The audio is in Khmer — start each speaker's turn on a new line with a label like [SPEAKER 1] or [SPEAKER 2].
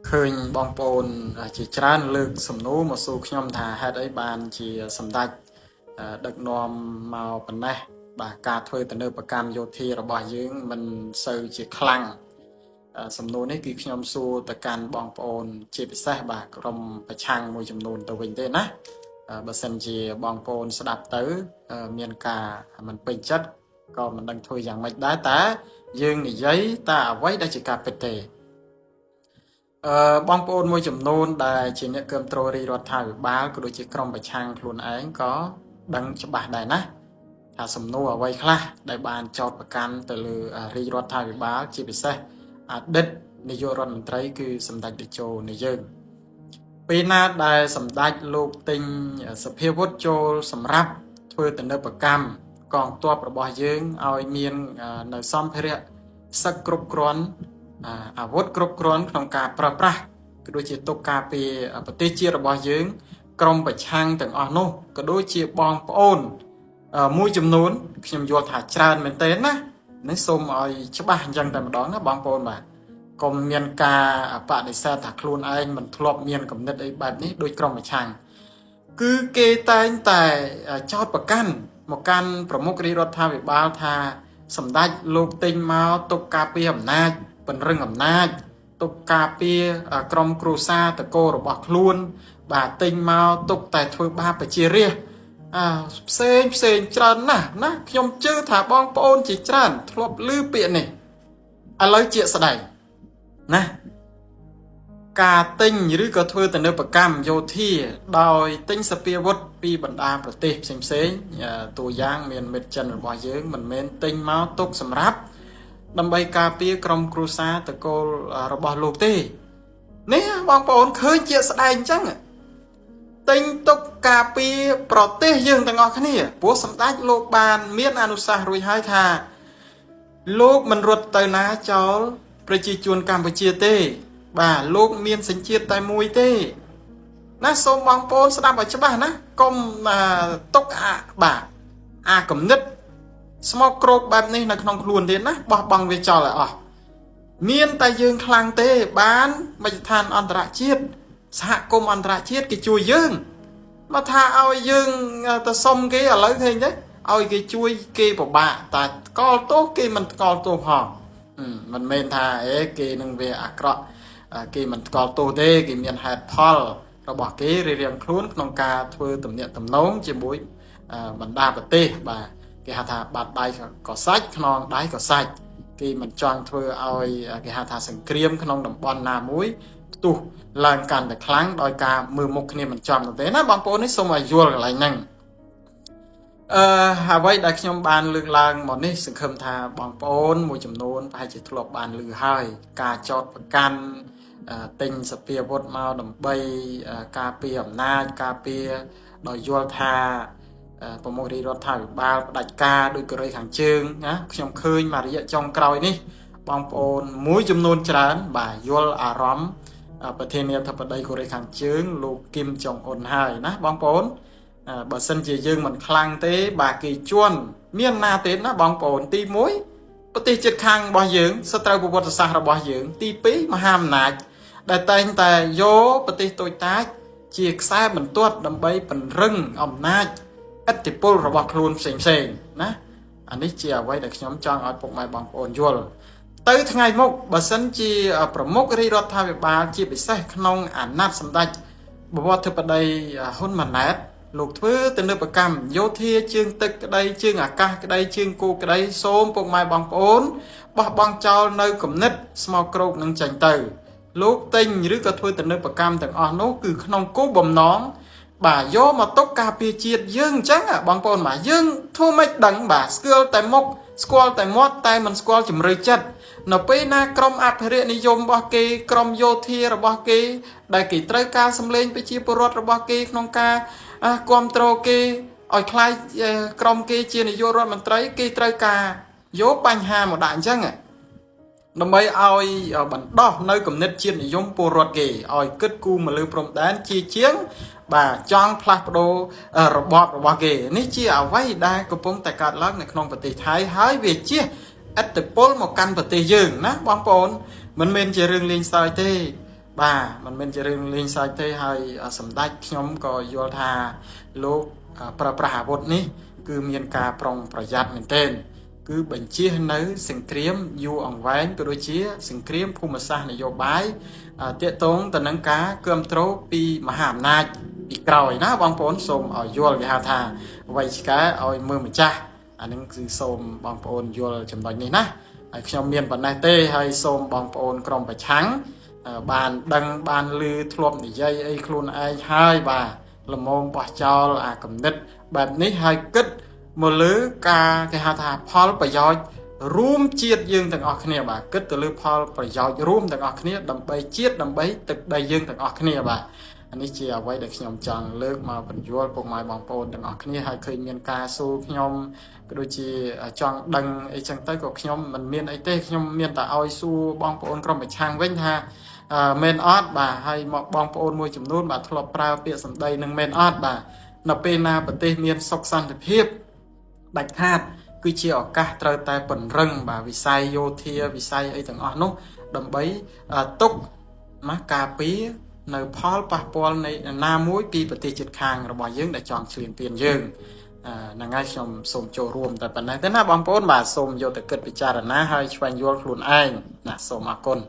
[SPEAKER 1] ឃើញបងប្អូនជាច្រើនលើកសំណួរមកសួរខ្ញុំថាហេតុអីបានជាសម្ដេចដឹកនាំមកប៉ុណ្ណេះបាទការធ្វើទំនើបកម្មយោធារបស់យើងមិនសូវជាខ្លាំងសំណួរនេះគឺខ្ញុំសួរទៅកាន់បងប្អូនជាពិសេសបាទក្រុមប្រឆាំងមួយចំនួនទៅវិញទេណាបើសិនជាបងប្អូនស្ដាប់ទៅមានការមិនពេញចិត្តក៏មិនដឹងធ្វើយ៉ាងម៉េចដែរតែយើងនិយាយតែអ្វីដែលជាការពិតទេបងប្អូនមួយចំនួនដែលជាអ្នកគ្រប់គ្រងរាជរដ្ឋាភិបាលក៏ដូចជាក្រុមប្រឆាំងខ្លួនឯងក៏ដឹងច្បាស់ដែរណាថាសំណួរអ្វីខ្លះដែលបានចោទប្រកាន់ទៅលើរាជរដ្ឋាភិបាលជាពិសេសអតីតនាយករដ្ឋមន្ត្រីគឺសម្ដេចតេជោនៃយើងពេលណាដែលសម្ដេចលោកទិញសភាវុធចូលសម្រាប់ធ្វើទំនើបកម្មកងទ័ពរបស់យើងឲ្យមាននៅសម្ភារៈសឹកគ្រប់គ្រាន់អាវុធគ្រប់គ្រាន់ក្នុងការប្រើប្រាស់ក៏ដូចជាទុកការពារប្រទេសជាតិរបស់យើងក្រុមប្រឆាំងទាំងអស់នោះក៏ដូចជាបងប្អូនមួយចំនួនខ្ញុំយល់ថាច្រើនមែនទែនណានេះសូមឲ្យច្បាស់អញ្ចឹងតែម្ដងណាបងប្អូនបាទកុំមានការបដិសេធថាខ្លួនឯងមិនធ្លាប់មានគំនិតអីបែបនេះដោយក្រុមប្រឆាំងគឺគេតែងតែចោទប្រកាន់មកកាន់ប្រមុខរាជរដ្ឋាភិបាលថាសម្ដេចលោកទិញមកទុកការពារអំណាចពង្រឹងអំណាចទុកការពារក្រុមគ្រួសារតកូលរបស់ខ្លួនបាទទិញមកទុកតែធ្វើបាបប្រជារាស្ត្រផ្សេងច្រើនណាស់ណាខ្ញុំជឿថាបងប្អូនជាច្រើនធ្លាប់ឮពាក្យនេះឥឡូវជាក់ស្ដែងណាការទិញឬក៏ធ្វើទំនើបកម្មយោធាដោយទិញសភាវុធពីបណ្ដាប្រទេសផ្សេងតួយ៉ាងមានមិត្តចិនរបស់យើងមិនមែនទិញមកទុកសម្រាប់ដើម្បីការពារក្រុមគ្រួសារតកូលរបស់លោកទេនេះបងប្អូនឃើញជាក់ស្ដែងអញ្ចឹងទិញទុកការពារប្រទេសយើងទាំងអស់គ្នាព្រោះសម្ដេចលោកបានមានអនុសាសន៍រួចហើយថាលោកមិនរត់ទៅណាចោលប្រជាជនកម្ពុជាទេបាទលោកមានសញ្ជាតិតែមួយទេណាសូមបងប្អូនស្ដាប់ឲ្យច្បាស់ណាកុំទុកអាគំនិតស្មោកគ្រោកបែបនេះនៅក្នុងខ្លួនទៀតណាបោះបង់វាចោលឲ្យអស់មានតែយើងខ្លាំងទេបានមជ្ឈដ្ឋានអន្តរជាតិសហគមន៍អន្តរជាតិគេជួយយើងមកថាឲ្យយើងទៅសុំគេឥឡូវឃើញទេឲ្យគេជួយគេពិបាកតែកលទោសគេមិនកលទោសផងមិនមែនថាគេនឹងវាអាក្រក់គេមិនស្គាល់ទោសទេគេមានហេតុផលរបស់គេរៀងៗខ្លួនក្នុងការធ្វើទំនាក់ទំនងជាមួយបណ្ដាប្រទេសបាទគេហៅថាបាត់ដៃក៏សាច់ខ្នងដៃក៏សាច់គេមិនចង់ធ្វើឲ្យគេហៅថាសង្គ្រាមក្នុងតំបន់ណាមួយផ្ទុះឡើងកាន់តែខ្លាំងដោយការមើលមុខគ្នាមិនចំទេណាបងប្អូននេះសូមឲ្យយល់កន្លែងហ្នឹងអ្វីដែលខ្ញុំបានលើកឡើងមកនេះសង្ឃឹមថាបងប្អូនមួយចំនួនប្រហែលជាធ្លាប់បានឮហើយការចោទប្រកាន់ទិញសភាវុធមកដើម្បីការពារអំណាចការពារដោយយល់ថាប្រមុខរាជរដ្ឋាភិបាលផ្ដាច់ការដោយកូរ៉េខាងជើងណាខ្ញុំឃើញមួយរយៈចុងក្រោយនេះបងប្អូនមួយចំនួនច្រើនបាទយល់អារម្មណ៍ប្រធានាធិបតីកូរ៉េខាងជើងលោកគឹមចុងអ៊ុនហើយណាបងប្អូនបើសិនជាយើងមិនខ្លាំងទេបាទគេជន់មានណាទេណាបងប្អូនទី1ប្រទេសជិតខាងរបស់យើងសត្រូវប្រវត្តិសាស្ត្ររបស់យើងទី2មហាអំណាចដែលតែងតែយកប្រទេសតូចតាចជាខ្សែបន្ទាត់ដើម្បីពង្រឹងអំណាចឥទ្ធិពលរបស់ខ្លួនផ្សេងណាអានេះជាអ្វីដែលខ្ញុំចង់ឲ្យពុកម៉ែបងប្អូនយល់ទៅថ្ងៃមុខបើសិនជាប្រមុខរាជរដ្ឋាភិបាលជាពិសេសក្នុងអាណត្តិសម្ដេចបវរធិបតីហ៊ុនម៉ាណែតលោកធ្វើទំនើបកម្មយោធាជើងទឹកក្តីជើងអាកាសក្តីជើងគោក្តីសូមពុកម៉ែបងប្អូនបោះបង់ចោលនៅគំនិតស្មោកគ្រោកនឹងចេញទៅលោកទិញឬក៏ធ្វើទំនើបកម្មទាំងអស់នោះគឺក្នុងគោលបំណងបាទយកមកទុកការពារជាតិយើងអញ្ចឹងបងប្អូនបាទយើងធ្វើមិនដឹងបាទស្គាល់តែមុខស្គាល់តែមាត់តែមិនស្គាល់ជំរឿចិត្តនៅពេលណាក្រុមអភិរក្សនិយមរបស់គេក្រុមយោធារបស់គេដែលគេត្រូវការសម្លេងប្រជាពលរដ្ឋរបស់គេក្នុងការគ្រប់គ្រងគេឲ្យខ្លាយក្រុមគេជានាយករដ្ឋមន្ត្រីគេត្រូវការយកបញ្ហាមកដាក់អញ្ចឹងដើម្បីឲ្យបណ្ដោះនៅគំនិតជាតិនិយមពលរដ្ឋគេឲ្យគិតគូរមកលើព្រំដែនជាងបាទចង់ផ្លាស់ប្ដូររបបរបស់គេនេះជាអ្វីដែលកំពុងតែកើតឡើងនៅក្នុងប្រទេសថៃហើយវាជាឥទ្ធិពលមកកាន់ប្រទេសយើងណាបងប្អូនមិនមែនជារឿងលេងសើចទេ បាទมันមិនជារឿងលេងសើចទេហើយសម្ដេចខ្ញុំក៏យល់ថាលោកប្រើប្រាស់អាវុធនេះគឺមានការប្រុងប្រយ័ត្នមែនទែនគឺបញ្ជានៅសង្គ្រាមយូរអង្វែងក៏ដូចជាសង្គ្រាមភូមិសាស្ត្រនយោបាយទាក់ទងទៅនឹងការគាំទ្រពីមហាអំណាចពីក្រោយណាបងប្អូនសូមឲ្យយល់គេហៅថាអ្វីឆ្កែឲ្យមើលម្ចាស់អានឹងគឺសូមបងប្អូនយល់ចំណុចនេះណាហើយខ្ញុំមានប៉ុណ្ណេះទេហើយសូមបងប្អូនក្រុមប្រឆាំងបានដឹងបានឮធ្លាប់និយាយអីខ្លួនឯងហើយបាទល្មមបោះចោលអាគំនិតបែបនេះហើយគិតមកលើការគេហៅថាផលប្រយោជន៍រួមជាតិយើងទាំងអស់គ្នាបាទគិតទៅលើផលប្រយោជន៍រួមទាំងអស់គ្នាដើម្បីជាតិដើម្បីទឹកដីយើងទាំងអស់គ្នាបាទនេះជាអ្វីដែលខ្ញុំចង់លើកមកបញ្យល់ពុកម៉ែបងប្អូនទាំងអស់គ្នាហើយឃើញមានការសួរខ្ញុំក៏ដូចជាចង់ដឹងអីចឹងទៅក៏ខ្ញុំមិនមានអីទេខ្ញុំមានតែឲ្យសួរបងប្អូនក្រុមប្រឆាំងវិញថាមែនអត់បាទហើយមកបងប្អូនមួយចំនួនបាទធ្លាប់ប្រើពាក្យសម្ដីនឹងមែនអត់បាទនៅពេលណាប្រទេសមានសុខសន្តិភាពដាច់ខាតគឺជាឱកាសត្រូវតែពង្រឹងបាទវិស័យយោធាវិស័យអីទាំងអស់នោះដើម្បីទុកមកការពារនៅផលប៉ះពាល់នៃណាមួយពីប្រទេសជិតខាងរបស់យើងដែលចង់ឈ្លានពានយើងហ្នឹងហើយខ្ញុំសូមចូលរួមតែប៉ុណ្ណេះទេណាបងប្អូនបាទសូមយកទៅគិតពិចារណាហើយស្វែងយល់ខ្លួនឯងណាសូមអរគុណ